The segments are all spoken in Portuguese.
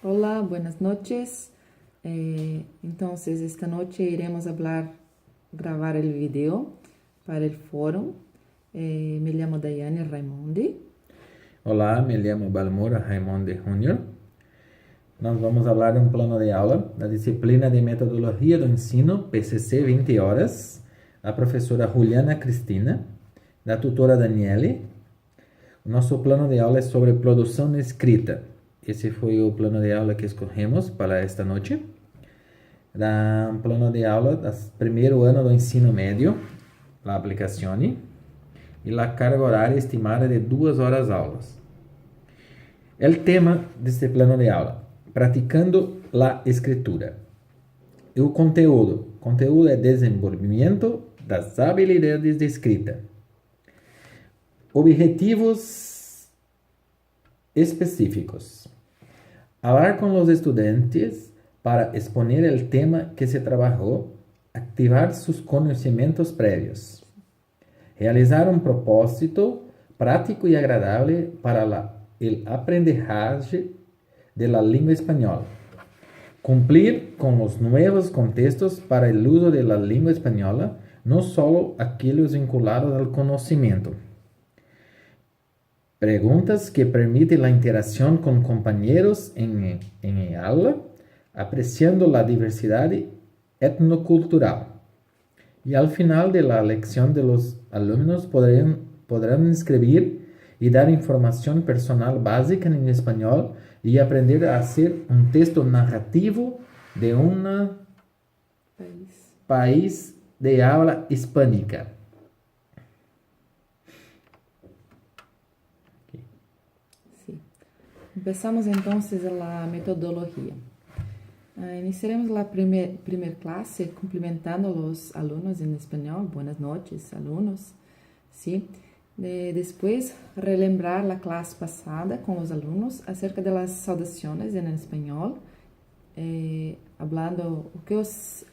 Hola, buenas noches. Entonces, esta noche iremos grabar el video para el foro. Me llamo Daiane Raimondi. Olá, me chamo Balmora Raimundo Júnior. Nós vamos falar de um plano de aula da disciplina de Metodologia do Ensino, PCC 20 horas, a professora Juliana Cristina, da tutora Daniele. O nosso plano de aula é sobre produção escrita. Esse foi o plano de aula que escolhemos para esta noite. Da um plano de aula do primeiro ano do ensino médio, a aplicazione, e a carga horária estimada de 2 horas aulas. O tema deste plano de aula, praticando a escritura. E o conteúdo é desenvolvimento das habilidades de escrita. Objetivos específicos. Falar com os estudantes para exponer o tema que se trabalhou, ativar seus conhecimentos prévios. Realizar um propósito prático e agradável para o aprendizagem da língua espanhola. Cumprir com os novos contextos para o uso da língua espanhola, não só aqueles vinculados ao conhecimento. Perguntas que permitem a interação com companheiros em aula, apreciando a diversidade etnocultural. E ao final da leção, os alunos poderão escrever e dar informação personal básica em espanhol e aprender a fazer um texto narrativo de um país de habla hispânica. Empezamos entonces la metodología. Iniciaremos la primer clase cumplimentando a los alumnos en español. Buenas noches, alumnos. ¿Sí? Después, relembrar la clase pasada con los alumnos acerca de las saudaciones en español, hablando o que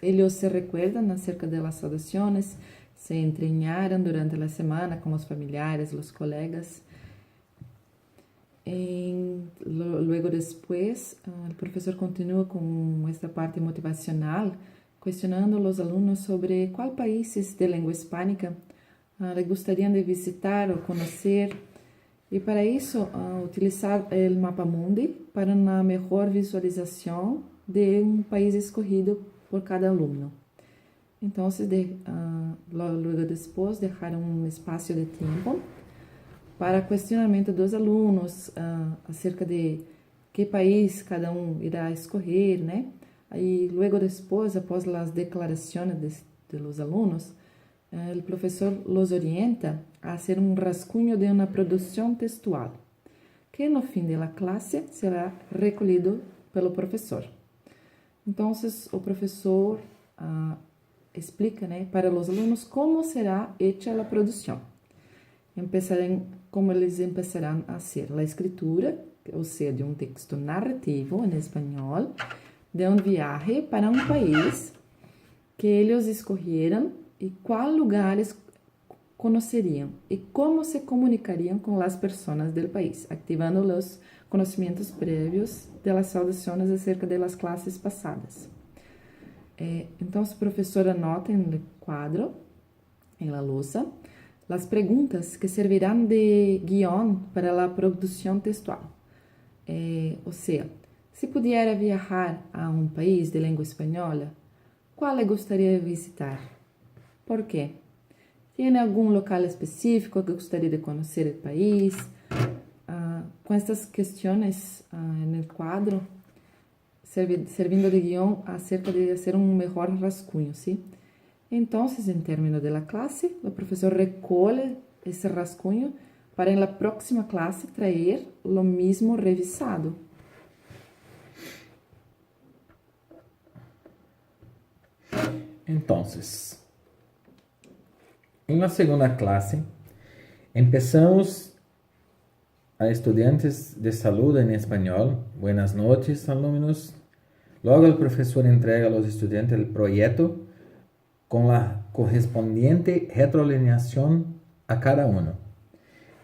ellos se recuerdan acerca de las saudaciones, se entrenaron durante la semana con los familiares, los colegas. Luego después, el profesor continúa con esta parte motivacional, cuestionando a los alumnos sobre cuál países de lengua hispánica le gustarían de visitar o conocer, y para eso utilizar el mapa mundi para una mejor visualización de un país escogido por cada alumno. Entonces, luego después, dejar un espacio de tiempo para questionamento dos alunos acerca de que país cada irá escolher, né? E logo depois, após as declarações de los alunos, o professor los orienta a fazer um rascunho de uma produção textual, que no fim da classe será recolhido pelo professor. Então, o professor explica, né, para os alunos como será hecha a produção. Como eles empezarão a fazer a escritura, ou seja, de um texto narrativo em espanhol, de um viaje para um país que eles escolheram e quais lugares conheceriam e como se comunicariam com as pessoas do país, ativando os conhecimentos prévios das saudações acerca das classes passadas. Então, o professor anota no quadro, na lousa, as perguntas que servirão de guião para a produção textual. Ou seja, se pudiera viajar a um país de língua espanhola, qual gostaria de visitar? Por quê? Tem algum local específico que gostaria de conhecer o país? Com estas questões no quadro, servindo de guião acerca de fazer um melhor rascunho, sim? Então, em término da classe, o professor recolhe esse rascunho para na próxima classe trazer o mesmo revisado. Então, na segunda classe, empezamos a estudantes de saúde em espanhol. Buenas noches, alumnos. Logo, o professor entrega aos estudantes o projeto com a correspondiente retroalineação a cada um.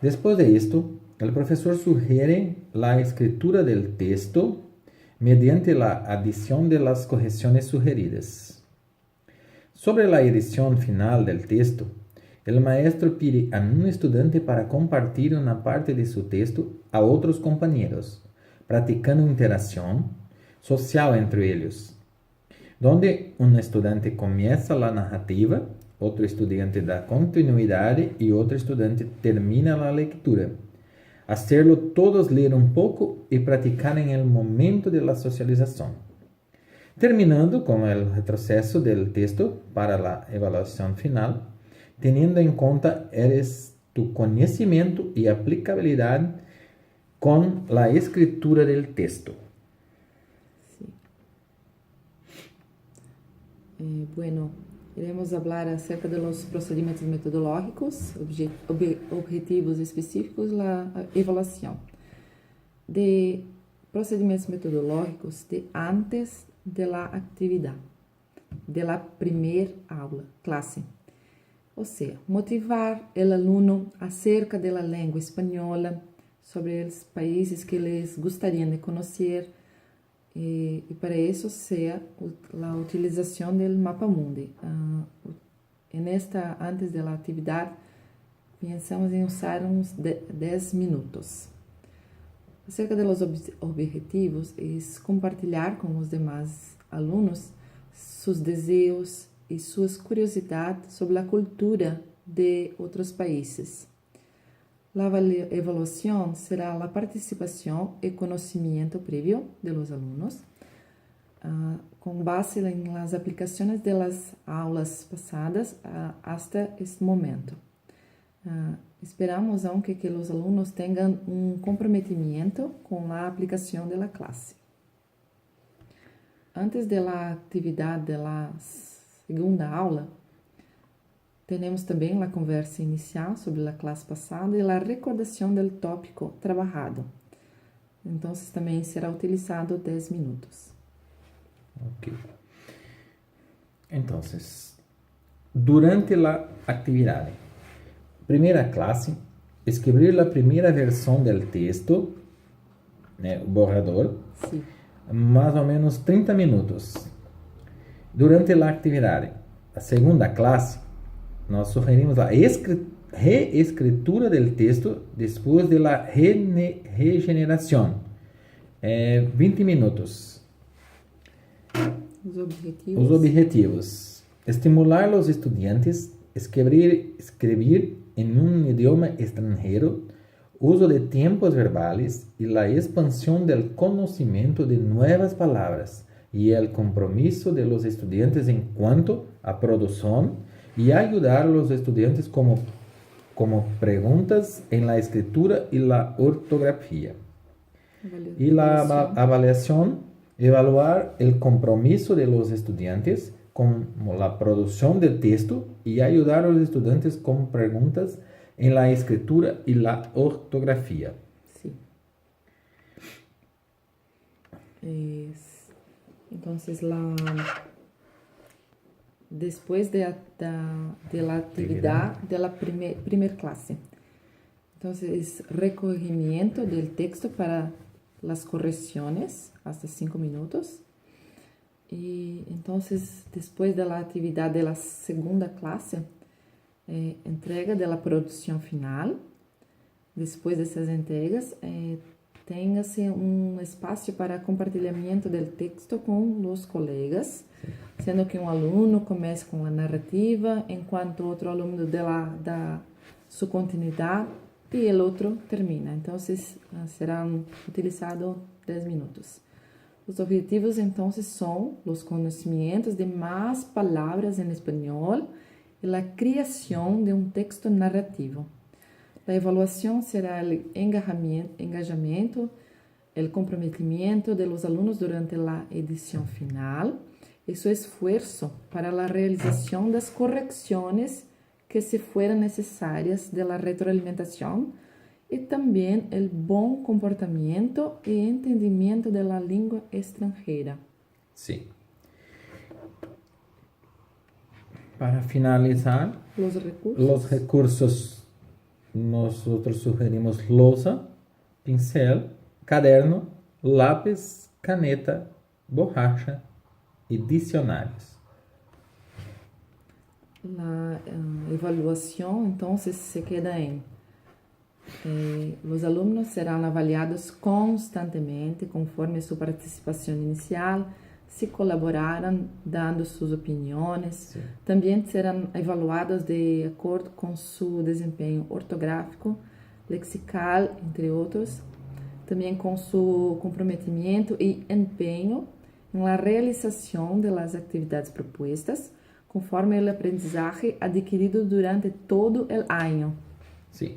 Depois de isto, o professor sugiere a escritura do texto mediante la adición de las correcciones sugeridas. Sobre la edición final del texto, el maestro pide a un estudiante para compartir una parte de su texto a otros compañeros, practicando interacción social entre ellos, donde un estudiante comienza la narrativa, otro estudiante da continuidad y otro estudiante termina la lectura. Hacerlo todos leer un poco y practicar en el momento de la socialización. Terminando con el retroceso del texto para la evaluación final, teniendo en cuenta tu conocimiento y aplicabilidad con la escritura del texto. Sí. Bueno, iremos hablar acerca de los procedimientos metodológicos, objetivos específicos, la evaluación. De procedimientos metodológicos de antes de la actividad, de la primeira aula, clase. Ou seja, motivar o aluno acerca da língua espanhola, sobre os países que eles gostariam de conhecer, e para isso seja a utilização do mapa mundi. Antes da atividade, pensamos em usar uns 10 minutos. Acerca dos objetivos, é compartilhar com os demais alunos seus desejos e suas curiosidades sobre a cultura de outros países. A avaliação será a participação e conhecimento prévio de los alunos, com base em las aplicações de las aulas passadas hasta este momento. Esperamos aunque que os alunos tenham comprometimento com a aplicação da classe. Antes da atividade da segunda aula, temos também a conversa inicial sobre a classe passada e a recordação do tópico trabalhado. Então, também será utilizado 10 minutos. Ok. Então, durante a atividade, primeira classe, escrever a primeira versão do texto, o borrador, Sim. Mais ou menos 30 minutos. Durante a atividade, a segunda classe, nós sugerimos a reescritura do texto depois da regeneração. 20 minutos. Os objetivos. Estimular os estudantes a escrever em um idioma estrangeiro, uso de tempos verbales e a expansão do conhecimento de novas palavras e o compromisso de los estudantes em quanto à produção e ajudar os estudantes como perguntas em la escritura e la ortografia. E a avaliação, evaluar o compromisso de los estudantes com a produção do texto e ajudar os estudantes com perguntas em la escritura e la ortografia. Sí. Entonces, después de la actividad de la primer clase. Entonces, recogimiento del texto para las correcciones, hasta 5 minutos. Y entonces, después de la actividad de la segunda clase, entrega de la producción final. Después de esas entregas, téngase un espacio para compartilhamento del texto con los colegas, sendo que um aluno comece com a narrativa, enquanto outro aluno dá sua continuidade e o outro termina. Então, serão utilizados 10 minutos. Os objetivos, então, são os conhecimentos de mais palavras em espanhol e a criação de um texto narrativo. A avaliação será o engajamento, o comprometimento de los alunos durante a edição final e seu esforço para a realização das correções que se fueran necessárias de la retroalimentação e também o bom comportamento e entendimento de la língua estrangeira. Sim. Para finalizar, los recursos. Nós sugerimos lousa, pincel, caderno, lápis caneta, borracha y diccionarios. La evaluación entonces se queda en los alumnos serán avaliados constantemente conforme su participación inicial, si colaboraram dando suas opiniões. Sí. Também serão evaluados de acordo com seu desempenho ortográfico, lexical, entre outros. Também com seu comprometimento e empenho na realização das atividades propostas, conforme o aprendizagem adquirido durante todo o ano. Sí.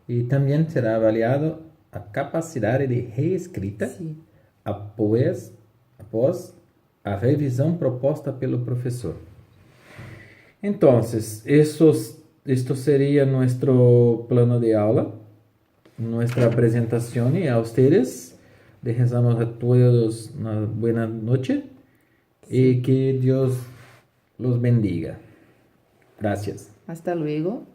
Y también será avaliado a capacidad de reescrita Sim. após a revisão proposta pelo professor. Entonces, esto sería nuestro plano de aula, nuestra presentación, y a ustedes deseamos a todos una buena noche y que Dios los bendiga. Gracias. Hasta luego.